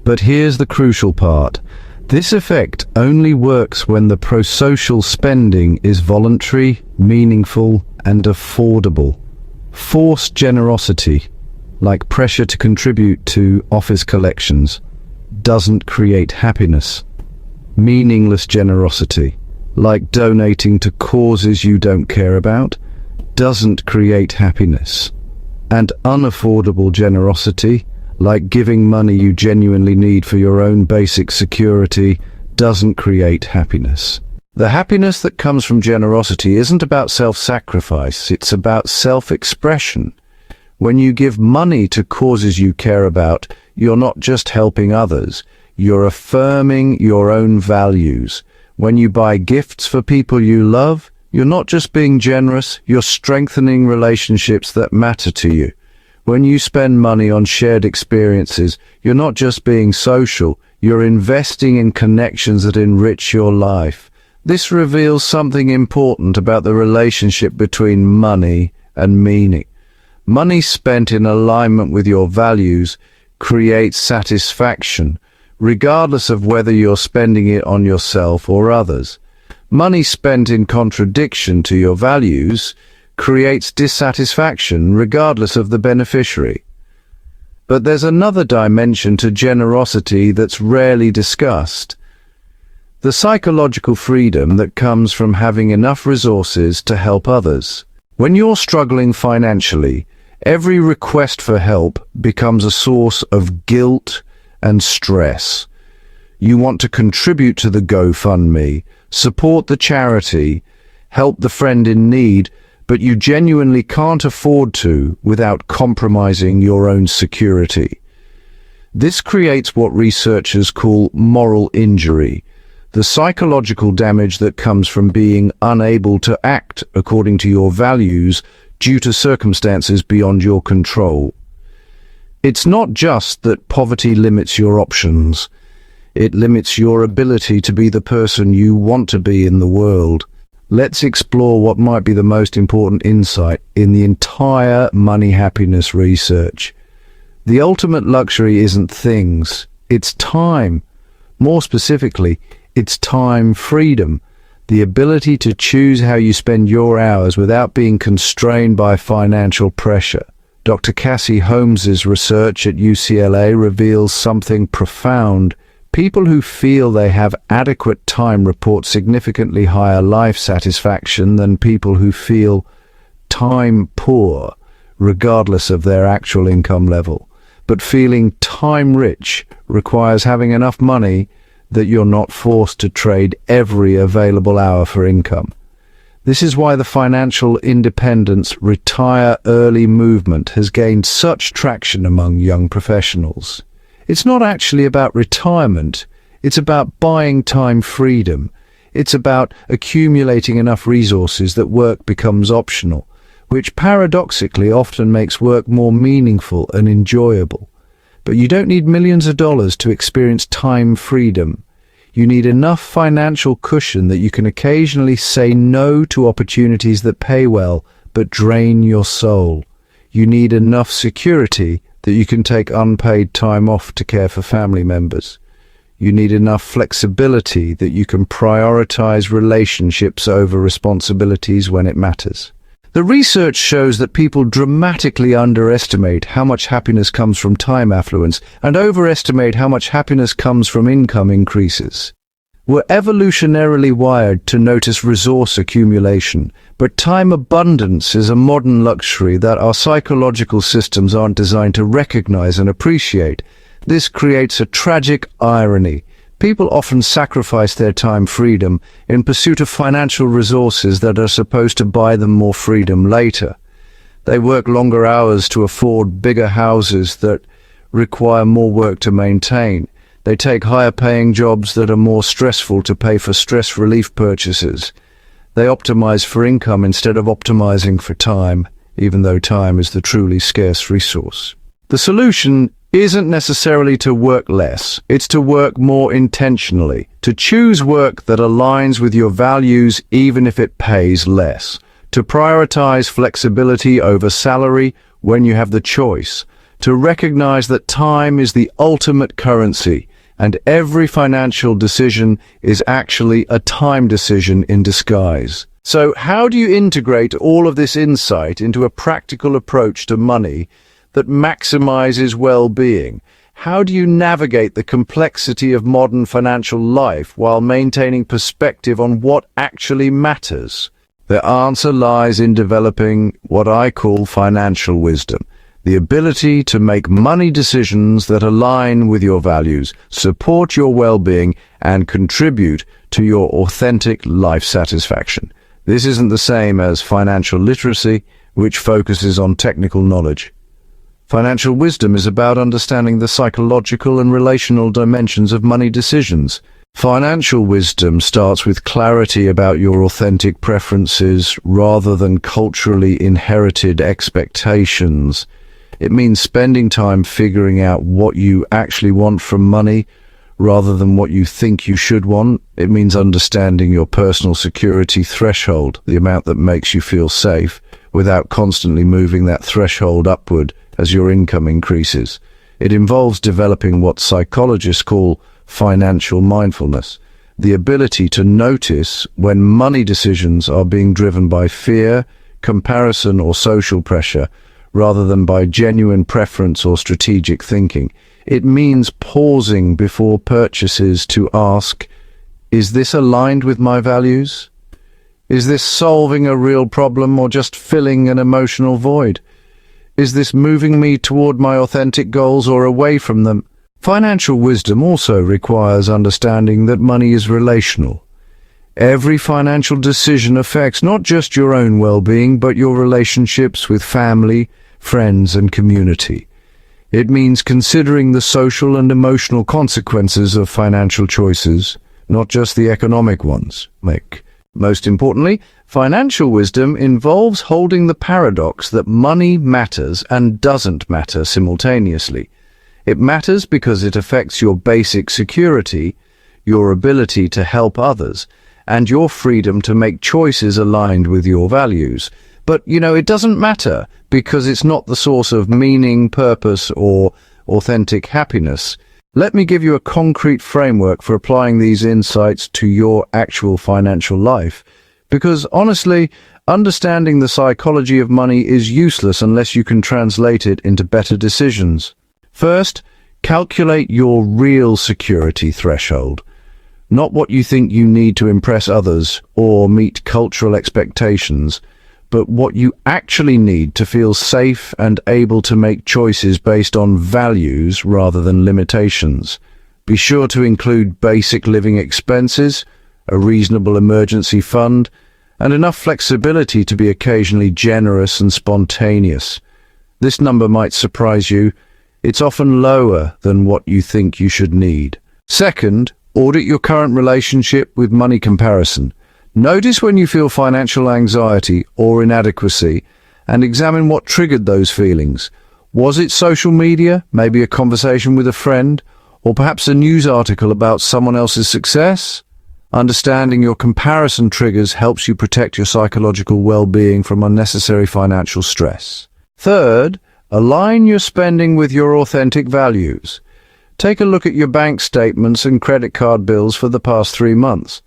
But here's the crucial part. This effect only works when the pro-social spending is voluntary, meaningful, and affordable. Forced generosity, like pressure to contribute to office collections, doesn't create happiness. Meaningless generosity, like donating to causes you don't care about, doesn't create happiness. And unaffordable generosity, like giving money you genuinely need for your own basic security, doesn't create happiness. The happiness that comes from generosity isn't about self-sacrifice, it's about self-expression. When you give money to causes you care about, you're not just helping others, you're affirming your own values. When you buy gifts for people you love, you're not just being generous, you're strengthening relationships that matter to you. When you spend money on shared experiences, you're not just being social, you're investing in connections that enrich your life. This reveals something important about the relationship between money and meaning. Money spent in alignment with your values creates satisfaction, regardless of whether you're spending it on yourself or others. Money spent in contradiction to your values creates dissatisfaction regardless of the beneficiary. But there's another dimension to generosity that's rarely discussed. The psychological freedom that comes from having enough resources to help others. When you're struggling financially, every request for help becomes a source of guilt and stress. You want to contribute to the GoFundMe, support the charity, help the friend in need, but you genuinely can't afford to without compromising your own security. This creates what researchers call moral injury. The psychological damage that comes from being unable to act according to your values due to circumstances beyond your control. It's not just that poverty limits your options. It limits your ability to be the person you want to be in the world. Let's explore what might be the most important insight in the entire money happiness research. The ultimate luxury isn't things, it's time. More specifically, it's time freedom, the ability to choose how you spend your hours without being constrained by financial pressure. Dr. Cassie Holmes's research at UCLA reveals something profound. People who feel they have adequate time report significantly higher life satisfaction than people who feel time poor, regardless of their actual income level. But feeling time rich requires having enough money that you're not forced to trade every available hour for income. This is why the financial independence retire early movement has gained such traction among young professionals. It's not actually about retirement, it's about buying time freedom. It's about accumulating enough resources that work becomes optional, which paradoxically often makes work more meaningful and enjoyable. But you don't need millions of dollars to experience time freedom. You need enough financial cushion that you can occasionally say no to opportunities that pay well but drain your soul. You need enough security that you can take unpaid time off to care for family members. You need enough flexibility that you can prioritize relationships over responsibilities when it matters. The research shows that people dramatically underestimate how much happiness comes from time affluence and overestimate how much happiness comes from income increases. We're evolutionarily wired to notice resource accumulation, but time abundance is a modern luxury that our psychological systems aren't designed to recognize and appreciate. This creates a tragic irony. People often sacrifice their time freedom in pursuit of financial resources that are supposed to buy them more freedom later. They work longer hours to afford bigger houses that require more work to maintain. They take higher-paying jobs that are more stressful to pay for stress relief purchases. They optimize for income instead of optimizing for time, even though time is the truly scarce resource. The solution isn't necessarily to work less, it's to work more intentionally, to choose work that aligns with your values even if it pays less, to prioritize flexibility over salary when you have the choice, to recognize that time is the ultimate currency and every financial decision is actually a time decision in disguise. So how do you integrate all of this insight into a practical approach to money that maximizes well-being? How do you navigate the complexity of modern financial life while maintaining perspective on what actually matters? The answer lies in developing what I call financial wisdom, the ability to make money decisions that align with your values, support your well-being, and contribute to your authentic life satisfaction. This isn't the same as financial literacy, which focuses on technical knowledge. Financial wisdom is about understanding the psychological and relational dimensions of money decisions. Financial wisdom starts with clarity about your authentic preferences rather than culturally inherited expectations. It means spending time figuring out what you actually want from money rather than what you think you should want. It means understanding your personal security threshold, the amount that makes you feel safe, without constantly moving that threshold upward as your income increases. It involves developing what psychologists call financial mindfulness, the ability to notice when money decisions are being driven by fear, comparison, or social pressure, rather than by genuine preference or strategic thinking. It means pausing before purchases to ask, is this aligned with my values? Is this solving a real problem or just filling an emotional void? Is this moving me toward my authentic goals or away from them? Financial wisdom also requires understanding that money is relational. Every financial decision affects not just your own well-being, but your relationships with family, friends, and community. It means considering the social and emotional consequences of financial choices, not just the economic ones. Most importantly, financial wisdom involves holding the paradox that money matters and doesn't matter simultaneously. It matters because it affects your basic security, your ability to help others, and your freedom to make choices aligned with your values. But, it doesn't matter because it's not the source of meaning, purpose, or authentic happiness. Let me give you a concrete framework for applying these insights to your actual financial life. Because honestly, understanding the psychology of money is useless unless you can translate it into better decisions. First, calculate your real security threshold. Not what you think you need to impress others or meet cultural expectations, but what you actually need to feel safe and able to make choices based on values rather than limitations. Be sure to include basic living expenses, a reasonable emergency fund, and enough flexibility to be occasionally generous and spontaneous. This number might surprise you. It's often lower than what you think you should need. Second, audit your current relationship with money comparison. Notice when you feel financial anxiety or inadequacy and examine what triggered those feelings. Was it social media, maybe a conversation with a friend, or perhaps a news article about someone else's success? Understanding your comparison triggers helps you protect your psychological well-being from unnecessary financial stress. Third, align your spending with your authentic values. Take a look at your bank statements and credit card bills for the past 3 months.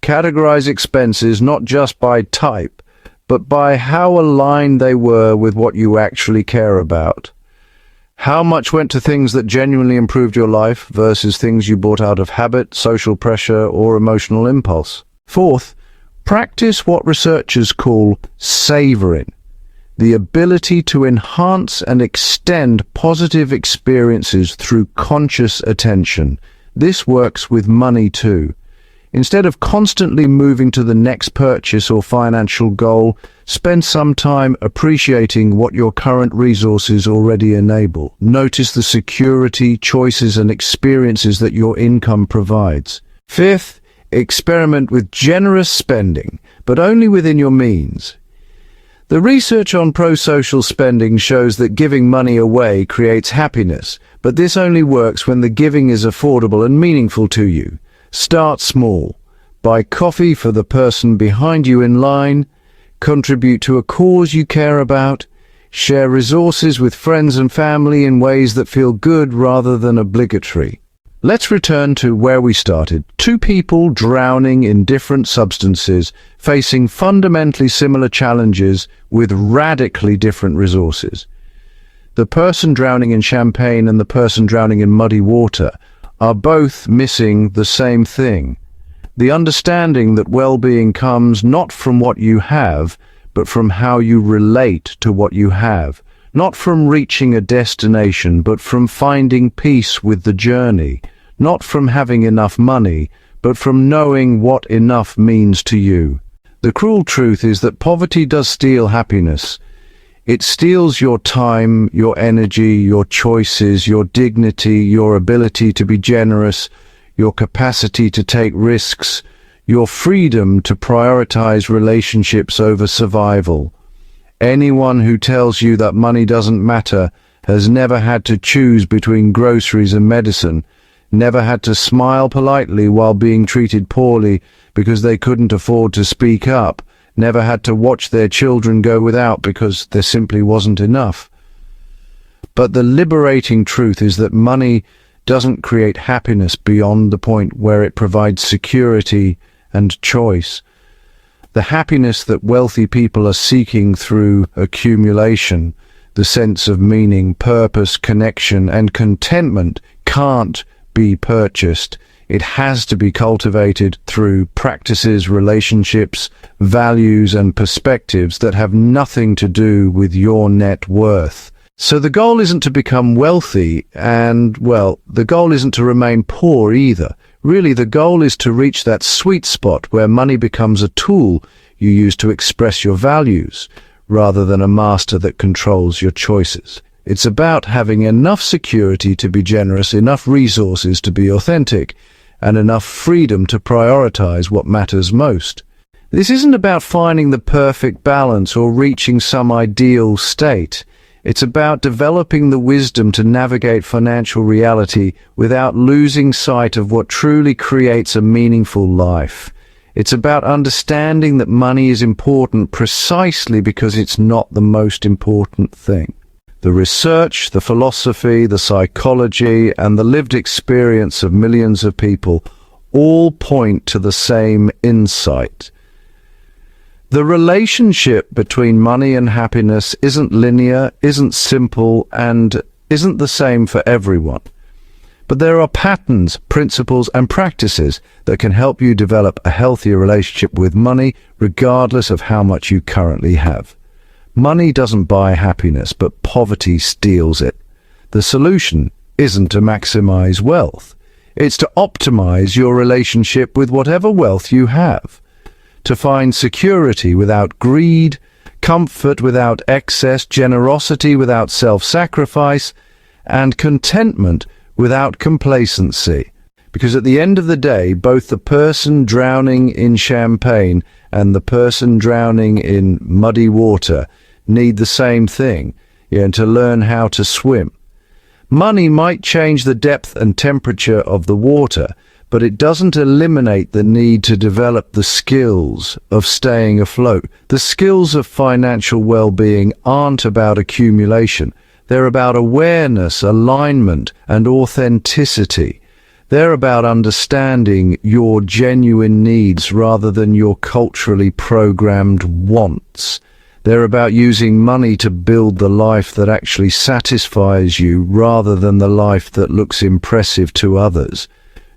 Categorize expenses not just by type, but by how aligned they were with what you actually care about. How much went to things that genuinely improved your life versus things you bought out of habit, social pressure, or emotional impulse? Fourth, practice what researchers call savoring, the ability to enhance and extend positive experiences through conscious attention. This works with money too. Instead of constantly moving to the next purchase or financial goal, spend some time appreciating what your current resources already enable. Notice the security, choices, and experiences that your income provides. Fifth, experiment with generous spending, but only within your means. The research on pro-social spending shows that giving money away creates happiness, but this only works when the giving is affordable and meaningful to you. Start small. Buy coffee for the person behind you in line. Contribute to a cause you care about. Share resources with friends and family in ways that feel good rather than obligatory. Let's return to where we started. 2 people drowning in different substances, facing fundamentally similar challenges with radically different resources. The person drowning in champagne and the person drowning in muddy water are both missing the same thing. The understanding that well-being comes not from what you have, but from how you relate to what you have. Not from reaching a destination, but from finding peace with the journey. Not from having enough money, but from knowing what enough means to you. The cruel truth is that poverty does steal happiness. It steals your time, your energy, your choices, your dignity, your ability to be generous, your capacity to take risks, your freedom to prioritize relationships over survival. Anyone who tells you that money doesn't matter has never had to choose between groceries and medicine, never had to smile politely while being treated poorly because they couldn't afford to speak up, never had to watch their children go without because there simply wasn't enough. But the liberating truth is that money doesn't create happiness beyond the point where it provides security and choice. The happiness that wealthy people are seeking through accumulation, the sense of meaning, purpose, connection, and contentment can't be purchased. It has to be cultivated through practices, relationships, values, and perspectives that have nothing to do with your net worth. So the goal isn't to become wealthy and, well, the goal isn't to remain poor either. Really, the goal is to reach that sweet spot where money becomes a tool you use to express your values, rather than a master that controls your choices. It's about having enough security to be generous, enough resources to be authentic, and enough freedom to prioritize what matters most. This isn't about finding the perfect balance or reaching some ideal state. It's about developing the wisdom to navigate financial reality without losing sight of what truly creates a meaningful life. It's about understanding that money is important precisely because it's not the most important thing. The research, the philosophy, the psychology, and the lived experience of millions of people all point to the same insight. The relationship between money and happiness isn't linear, isn't simple, and isn't the same for everyone. But there are patterns, principles, and practices that can help you develop a healthier relationship with money, regardless of how much you currently have. Money doesn't buy happiness, but poverty steals it. The solution isn't to maximize wealth. It's to optimize your relationship with whatever wealth you have. To find security without greed, comfort without excess, generosity without self-sacrifice, and contentment without complacency. Because at the end of the day, both the person drowning in champagne and the person drowning in muddy water need the same thing, and to learn how to swim. Money might change the depth and temperature of the water, but it doesn't eliminate the need to develop the skills of staying afloat. The skills of financial well-being aren't about accumulation. They're about awareness, alignment, and authenticity. They're about understanding your genuine needs rather than your culturally programmed wants. They're about using money to build the life that actually satisfies you rather than the life that looks impressive to others.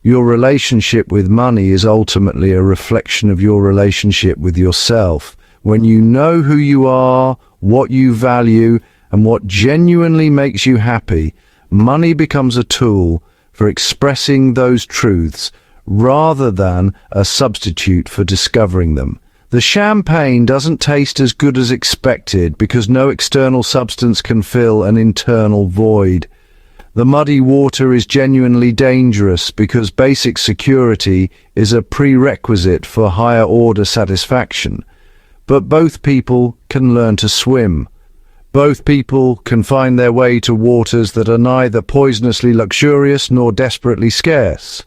Your relationship with money is ultimately a reflection of your relationship with yourself. When you know who you are, what you value, and what genuinely makes you happy, money becomes a tool for expressing those truths rather than a substitute for discovering them. The champagne doesn't taste as good as expected because no external substance can fill an internal void. The muddy water is genuinely dangerous because basic security is a prerequisite for higher order satisfaction. But both people can learn to swim. Both people can find their way to waters that are neither poisonously luxurious nor desperately scarce.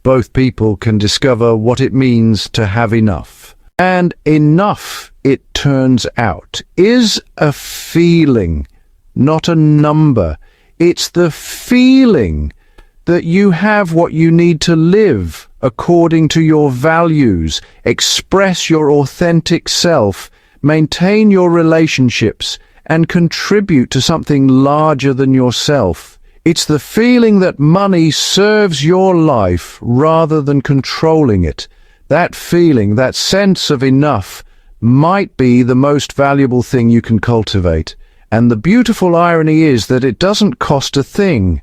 Both people can discover what it means to have enough. And enough, it turns out, is a feeling, not a number. It's the feeling that you have what you need to live according to your values, express your authentic self, maintain your relationships, and contribute to something larger than yourself. It's the feeling that money serves your life rather than controlling it. That feeling, that sense of enough, might be the most valuable thing you can cultivate. And the beautiful irony is that it doesn't cost a thing.